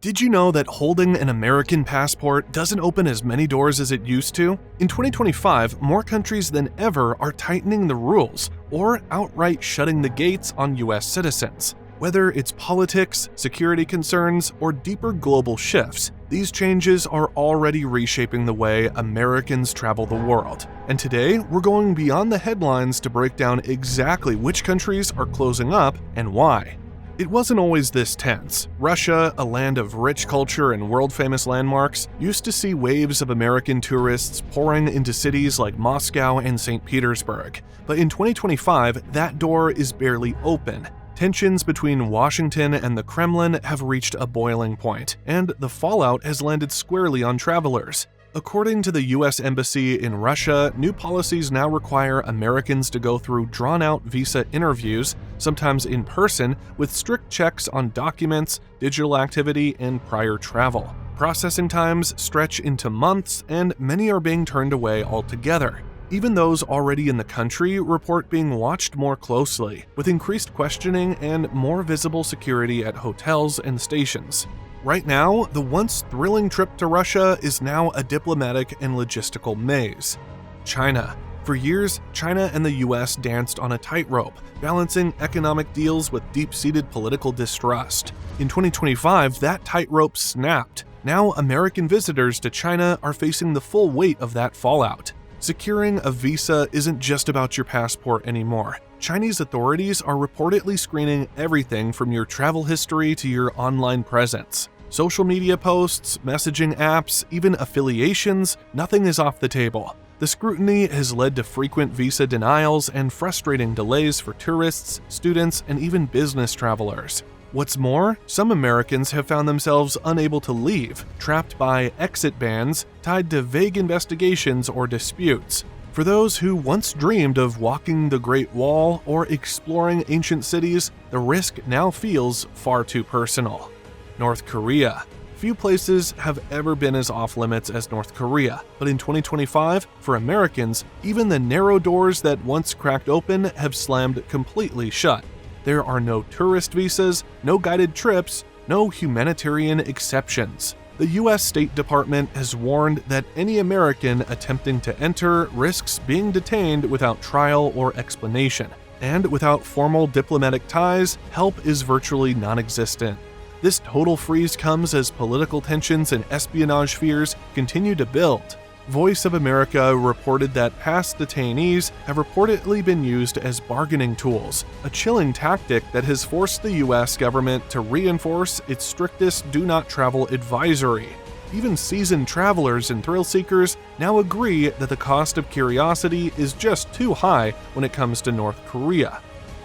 Did you know that holding an American passport doesn't open as many doors as it used to? In 2025, more countries than ever are tightening the rules or outright shutting the gates on US citizens. Whether it's politics, security concerns, or deeper global shifts, these changes are already reshaping the way Americans travel the world. And today, we're going beyond the headlines to break down exactly which countries are closing up and why. It wasn't always this tense. Russia, a land of rich culture and world-famous landmarks, used to see waves of American tourists pouring into cities like Moscow and St. Petersburg. But in 2025, that door is barely open. Tensions between Washington and the Kremlin have reached a boiling point, and the fallout has landed squarely on travelers. According to the US Embassy in Russia, new policies now require Americans to go through drawn-out visa interviews, sometimes in person, with strict checks on documents, digital activity, and prior travel. Processing times stretch into months, and many are being turned away altogether. Even those already in the country report being watched more closely, with increased questioning and more visible security at hotels and stations. Right now, the once thrilling trip to Russia is now a diplomatic and logistical maze. China. For years, China and the US danced on a tightrope, balancing economic deals with deep-seated political distrust. In 2025, that tightrope snapped. Now, American visitors to China are facing the full weight of that fallout. Securing a visa isn't just about your passport anymore. Chinese authorities are reportedly screening everything from your travel history to your online presence. Social media posts, messaging apps, even affiliations, nothing is off the table. The scrutiny has led to frequent visa denials and frustrating delays for tourists, students, and even business travelers. What's more, some Americans have found themselves unable to leave, trapped by exit bans tied to vague investigations or disputes. For those who once dreamed of walking the Great Wall or exploring ancient cities, the risk now feels far too personal. North Korea. Few places have ever been as off-limits as North Korea, but in 2025, for Americans, even the narrow doors that once cracked open have slammed completely shut. There are no tourist visas, no guided trips, no humanitarian exceptions. The US State Department has warned that any American attempting to enter risks being detained without trial or explanation. And without formal diplomatic ties, help is virtually non-existent. This total freeze comes as political tensions and espionage fears continue to build. Voice of America reported that past detainees have reportedly been used as bargaining tools, a chilling tactic that has forced the US government to reinforce its strictest do not travel advisory. Even seasoned travelers and thrill seekers now agree that the cost of curiosity is just too high when it comes to North Korea.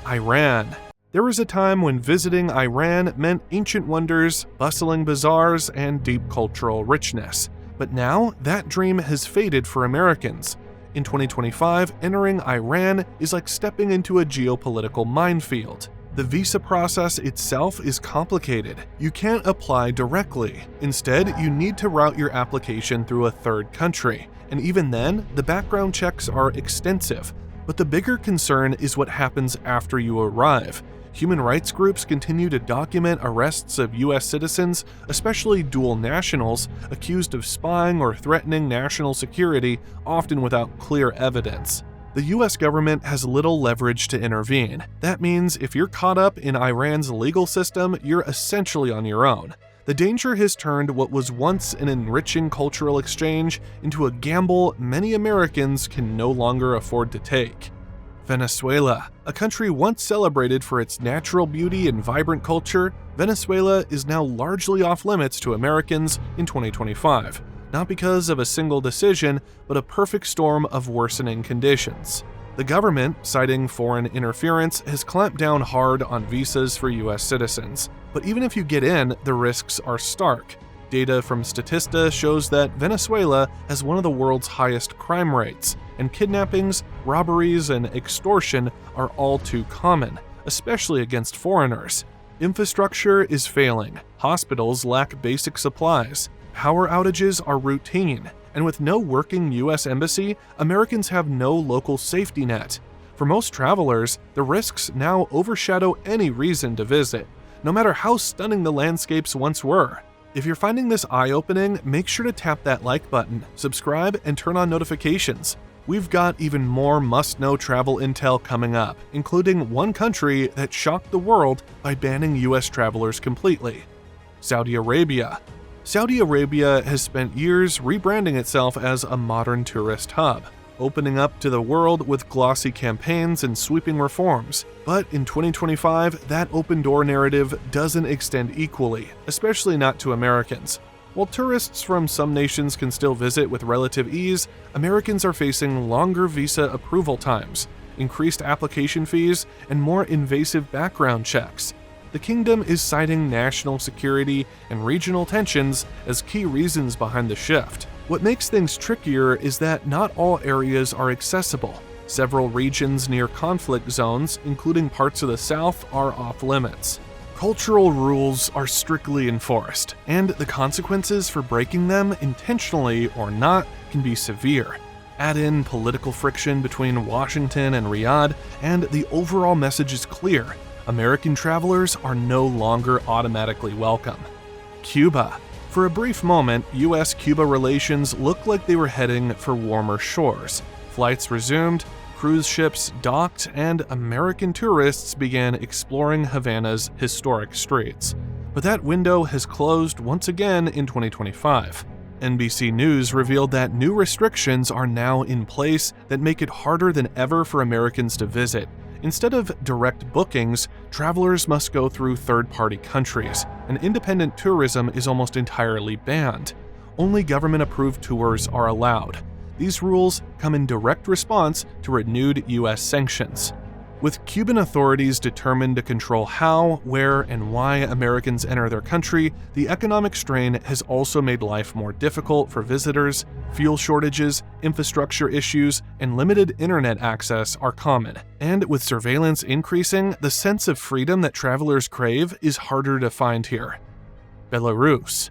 Iran. There was a time when visiting Iran meant ancient wonders, bustling bazaars, and deep cultural richness. But now, that dream has faded for Americans. In 2025, entering Iran is like stepping into a geopolitical minefield. The visa process itself is complicated. You can't apply directly. Instead, you need to route your application through a third country. And even then, the background checks are extensive. But the bigger concern is what happens after you arrive. Human rights groups continue to document arrests of US citizens, especially dual nationals, accused of spying or threatening national security, often without clear evidence. The US government has little leverage to intervene. That means if you're caught up in Iran's legal system, you're essentially on your own. The danger has turned what was once an enriching cultural exchange into a gamble many Americans can no longer afford to take. Venezuela. A country once celebrated for its natural beauty and vibrant culture, Venezuela is now largely off-limits to Americans in 2025, not because of a single decision, but a perfect storm of worsening conditions. The government, citing foreign interference, has clamped down hard on visas for US citizens. But even if you get in, the risks are stark. Data from Statista shows that Venezuela has one of the world's highest crime rates, and kidnappings, robberies, and extortion are all too common, especially against foreigners. Infrastructure is failing, hospitals lack basic supplies, power outages are routine, and with no working US embassy, Americans have no local safety net. For most travelers, the risks now overshadow any reason to visit, no matter how stunning the landscapes once were. If you're finding this eye-opening, make sure to tap that like button, subscribe, and turn on notifications. We've got even more must-know travel intel coming up, including one country that shocked the world by banning US travelers completely: Saudi Arabia. Saudi Arabia has spent years rebranding itself as a modern tourist hub, opening up to the world with glossy campaigns and sweeping reforms. But in 2025, that open-door narrative doesn't extend equally, especially not to Americans. While tourists from some nations can still visit with relative ease, Americans are facing longer visa approval times, increased application fees, and more invasive background checks. The kingdom is citing national security and regional tensions as key reasons behind the shift. What makes things trickier is that not all areas are accessible. Several regions near conflict zones, including parts of the south, are off-limits. Cultural rules are strictly enforced, and the consequences for breaking them, intentionally or not, can be severe. Add in political friction between Washington and Riyadh, and the overall message is clear: American travelers are no longer automatically welcome. Cuba. For a brief moment, US-Cuba relations looked like they were heading for warmer shores. Flights resumed, cruise ships docked, and American tourists began exploring Havana's historic streets. But that window has closed once again in 2025. NBC News revealed that new restrictions are now in place that make it harder than ever for Americans to visit. Instead of direct bookings, travelers must go through third-party countries, and independent tourism is almost entirely banned. Only government-approved tours are allowed. These rules come in direct response to renewed US sanctions. With Cuban authorities determined to control how, where, and why Americans enter their country, the economic strain has also made life more difficult for visitors. Fuel shortages, infrastructure issues, and limited internet access are common. And with surveillance increasing, the sense of freedom that travelers crave is harder to find here. Belarus.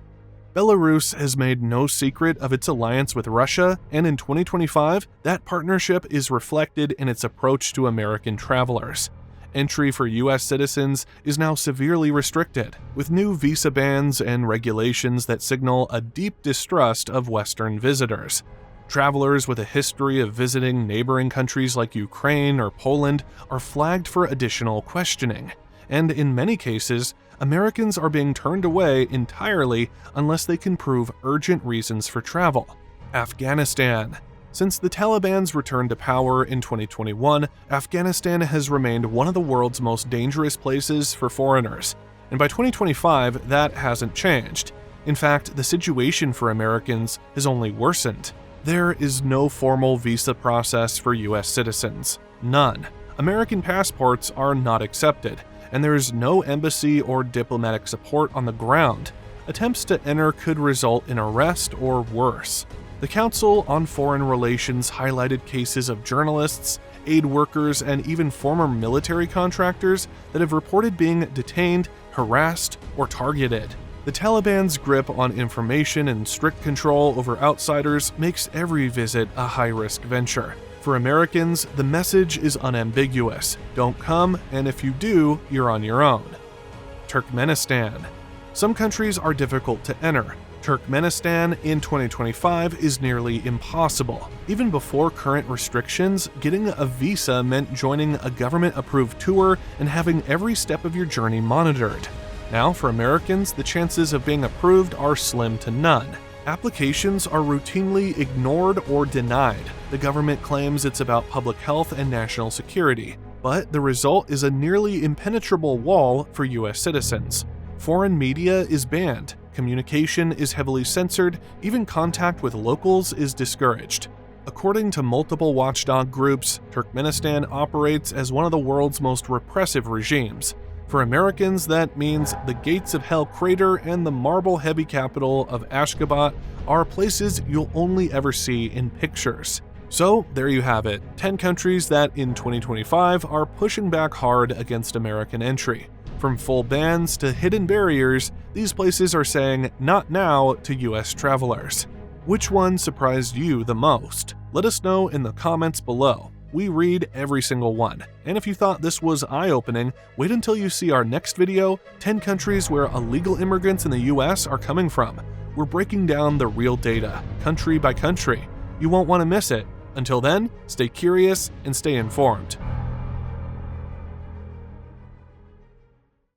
Belarus has made no secret of its alliance with Russia, and in 2025, that partnership is reflected in its approach to American travelers. Entry for US citizens is now severely restricted, with new visa bans and regulations that signal a deep distrust of Western visitors. Travelers with a history of visiting neighboring countries like Ukraine or Poland are flagged for additional questioning, and in many cases, Americans are being turned away entirely unless they can prove urgent reasons for travel. Afghanistan. Since the Taliban's return to power in 2021, Afghanistan has remained one of the world's most dangerous places for foreigners, and by 2025, that hasn't changed. In fact, the situation for Americans has only worsened. There is no formal visa process for US citizens. None. American passports are not accepted, and there is no embassy or diplomatic support on the ground. Attempts to enter could result in arrest or worse. The Council on Foreign Relations highlighted cases of journalists, aid workers, and even former military contractors that have reported being detained, harassed, or targeted. The Taliban's grip on information and strict control over outsiders makes every visit a high-risk venture. For Americans, the message is unambiguous: don't come, and if you do, you're on your own. Turkmenistan. Some countries are difficult to enter. Turkmenistan in 2025 is nearly impossible. Even before current restrictions, getting a visa meant joining a government-approved tour and having every step of your journey monitored. Now, for Americans, the chances of being approved are slim to none. Applications are routinely ignored or denied. The government claims it's about public health and national security, but the result is a nearly impenetrable wall for US citizens. Foreign media is banned, communication is heavily censored, even contact with locals is discouraged. According to multiple watchdog groups, Turkmenistan operates as one of the world's most repressive regimes. For Americans, that means the gates of hell crater and the marble-heavy capital of Ashgabat are places you'll only ever see in pictures. So there you have it, 10 countries that in 2025 are pushing back hard against American entry. From full bans to hidden barriers, these places are saying not now to US travelers. Which one surprised you the most? Let us know in the comments below. We read every single one. And if you thought this was eye-opening, wait until you see our next video, 10 countries where illegal immigrants in the US are coming from. We're breaking down the real data, country by country. You won't want to miss it. Until then, stay curious and stay informed.